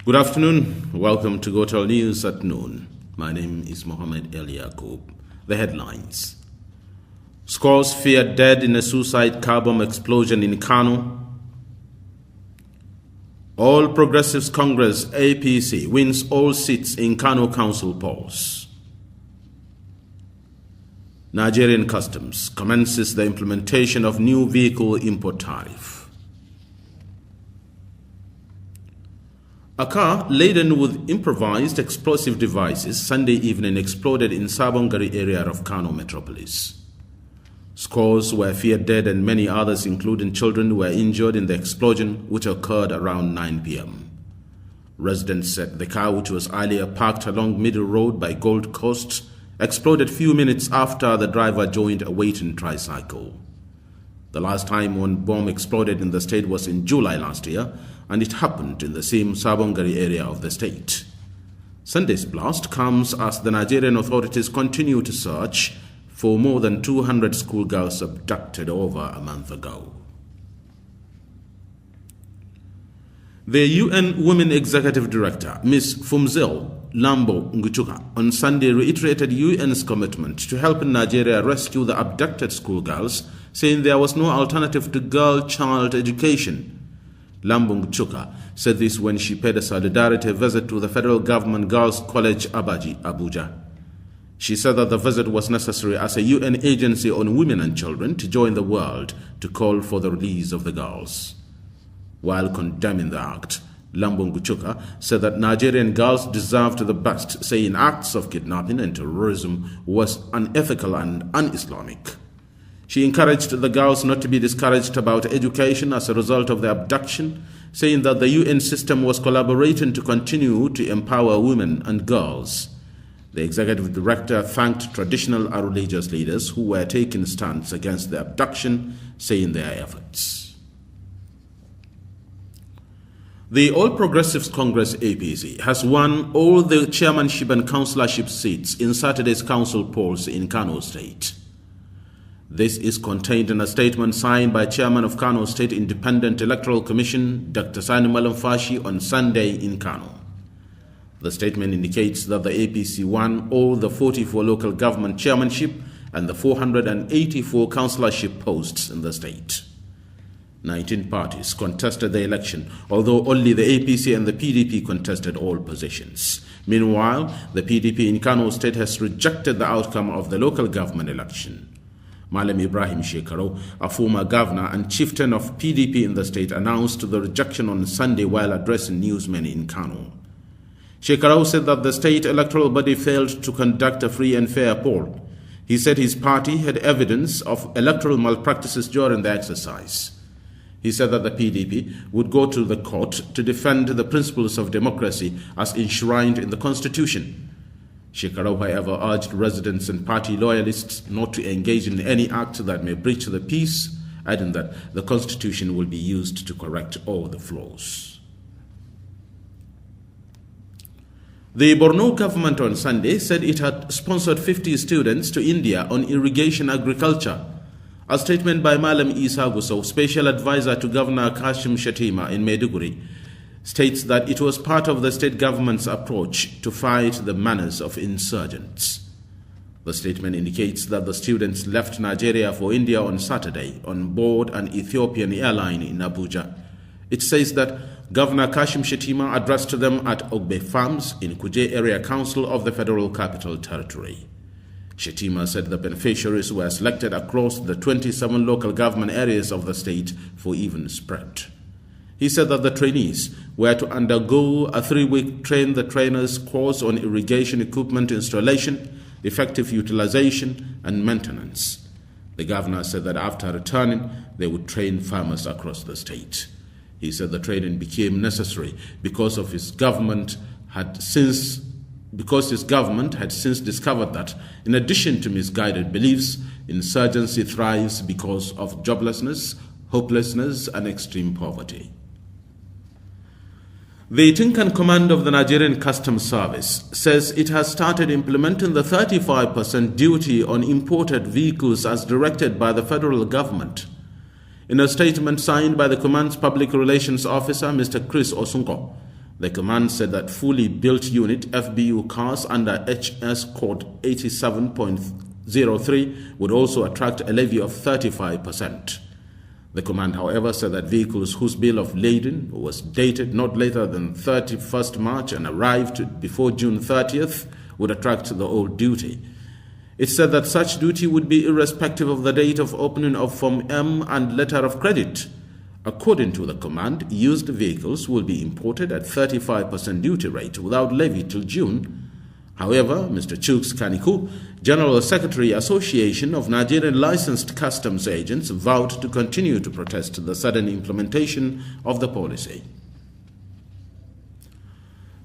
Good afternoon. Welcome to Gotel News at noon. My name is Mohammed El Yaqub. The headlines. Scores feared dead in a suicide car bomb explosion in Kano. All Progressives Congress APC wins all seats in Kano Council polls. Nigerian Customs commences the implementation of new vehicle import tariff. A car laden with improvised explosive devices Sunday evening exploded in Sabongari area of Kano metropolis. Scores were feared dead and many others, including children, were injured in the explosion, which occurred around 9 p.m. Residents said the car, which was earlier parked along Middle Road by Gold Coast, exploded few minutes after the driver joined a waiting tricycle. The last time one bomb exploded in the state was in July last year, and it happened in the same Sabongari area of the state. Sunday's blast comes as the Nigerian authorities continue to search for more than 200 schoolgirls abducted over a month ago. The UN Women Executive Director, Ms. Fumzile Lambo Nguchuka, on Sunday reiterated UN's commitment to helping Nigeria rescue the abducted schoolgirls, saying there was no alternative to girl-child education. Lambo Nguchuka said this when she paid a solidarity visit to the Federal Government Girls College Abuja. She said that the visit was necessary as a UN agency on women and children to join the world to call for the release of the girls. While condemning the act, Lambo Nguchuka said that Nigerian girls deserved the best, saying acts of kidnapping and terrorism was unethical and un-Islamic. She encouraged the girls not to be discouraged about education as a result of the abduction, saying that the UN system was collaborating to continue to empower women and girls. The executive director thanked traditional and religious leaders who were taking stands against the abduction, saying their efforts. The All Progressives Congress APC has won all the chairmanship and councillorship seats in Saturday's council polls in Kano State. This is contained in a statement signed by Chairman of Kano State Independent Electoral Commission, Dr. Sani Malamfashi, on Sunday in Kano. The statement indicates that the APC won all the 44 local government chairmanship and the 484 councillorship posts in the state. 19 parties contested the election, although only the APC and the PDP contested all positions. Meanwhile, the PDP in Kano State has rejected the outcome of the local government election. Malam Ibrahim Shekarau, a former governor and chieftain of PDP in the state, announced the rejection on Sunday while addressing newsmen in Kano. Shekarau said that the state electoral body failed to conduct a free and fair poll. He said his party had evidence of electoral malpractices during the exercise. He said that the PDP would go to the court to defend the principles of democracy as enshrined in the Constitution. Shekarau, however, urged residents and party loyalists not to engage in any act that may breach the peace, adding that the Constitution will be used to correct all the flaws. The Borno government on Sunday said it had sponsored 50 students to India on irrigation agriculture. A statement by Malam Isa Gusau, special advisor to Governor Kashim Shettima in Maiduguri, states that it was part of the state government's approach to fight the menace of insurgents. The statement indicates that the students left Nigeria for India on Saturday on board an Ethiopian airline in Abuja. It says that Governor Kashim Shettima addressed them at Ogbe Farms in Kuje Area Council of the Federal Capital Territory. Shettima said the beneficiaries were selected across the 27 local government areas of the state for even spread. He said that the trainees were to undergo a 3-week train-the-trainers course on irrigation equipment installation, effective utilization, and maintenance. The governor said that after returning, they would train farmers across the state. He said the training became necessary because his government had since discovered that, in addition to misguided beliefs, insurgency thrives because of joblessness, hopelessness, and extreme poverty. The Tinkan Command of the Nigerian Customs Service says it has started implementing the 35% duty on imported vehicles as directed by the federal government. In a statement signed by the command's public relations officer, Mr. Chris Osunko, The command said that fully built unit FBU cars under HS code 87.03 would also attract a levy of 35%. The command, however, said that vehicles whose bill of lading was dated not later than 31st March and arrived before June 30th would attract the old duty. It said that such duty would be irrespective of the date of opening of Form M and letter of credit. According to the command, used vehicles will be imported at 35% duty rate without levy till June. However, Mr. Chuks Kaniku, General Secretary Association of Nigerian Licensed Customs Agents, vowed to continue to protest the sudden implementation of the policy.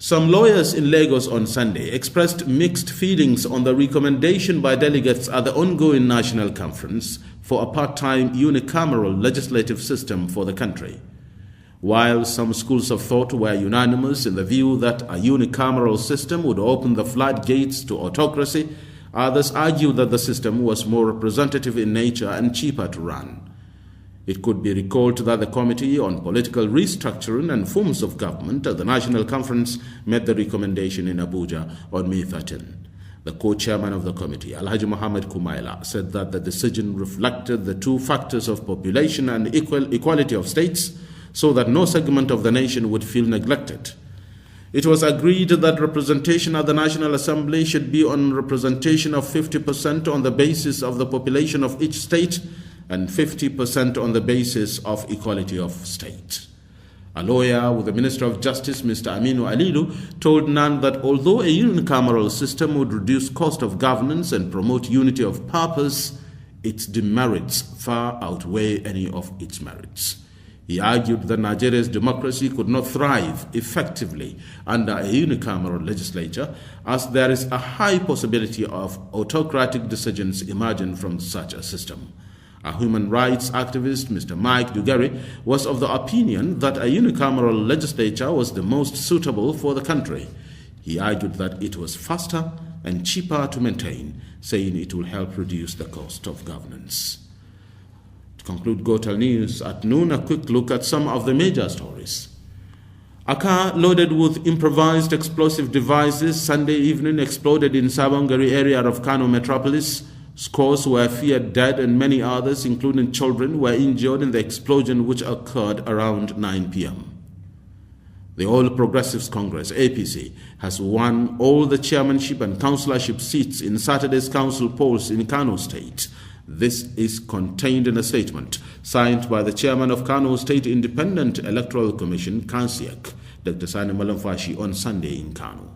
Some lawyers in Lagos on Sunday expressed mixed feelings on the recommendation by delegates at the ongoing National Conference for a part-time unicameral legislative system for the country. While some schools of thought were unanimous in the view that a unicameral system would open the floodgates to autocracy, others argued that the system was more representative in nature and cheaper to run. It could be recalled that the Committee on Political Restructuring and Forms of Government at the National Conference made the recommendation in Abuja on May 13. The co-chairman of the committee, Alhaji Muhammad Kumaila, said that the decision reflected the two factors of population and equality of states, so that no segment of the nation would feel neglected. It was agreed that representation at the National Assembly should be on representation of 50% on the basis of the population of each state and 50% on the basis of equality of state. A lawyer with the Minister of Justice, Mr. Aminu Alilu, told NAN that although a unicameral system would reduce cost of governance and promote unity of purpose, its demerits far outweigh any of its merits. He argued that Nigeria's democracy could not thrive effectively under a unicameral legislature, as there is a high possibility of autocratic decisions emerging from such a system. A human rights activist, Mr. Mike Dugari, was of the opinion that a unicameral legislature was the most suitable for the country. He argued that it was faster and cheaper to maintain, saying it will help reduce the cost of governance. To conclude Gotel News at noon, a quick look at some of the major stories. A car loaded with improvised explosive devices Sunday evening exploded in Sabongari area of Kano metropolis. Scores were feared dead and many others, including children, were injured in the explosion which occurred around 9 p.m. The All Progressives Congress, APC, has won all the chairmanship and councillorship seats in Saturday's council polls in Kano State. This is contained in a statement signed by the chairman of Kano State Independent Electoral Commission, Kansiak, Dr. Sani Malamfashi, on Sunday in Kano.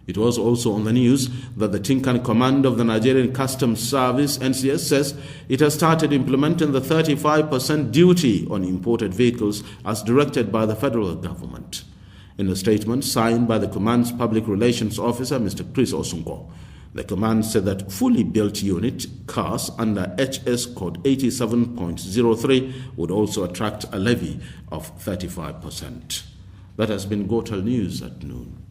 It was also on the news that the Tinkan Command of the Nigerian Customs Service, NCS, says it has started implementing the 35% duty on imported vehicles as directed by the federal government. In a statement signed by the command's public relations officer, Mr. Chris Osunko, the command said that fully built unit cars under HS code 87.03 would also attract a levy of 35%. That has been Gotel News at noon.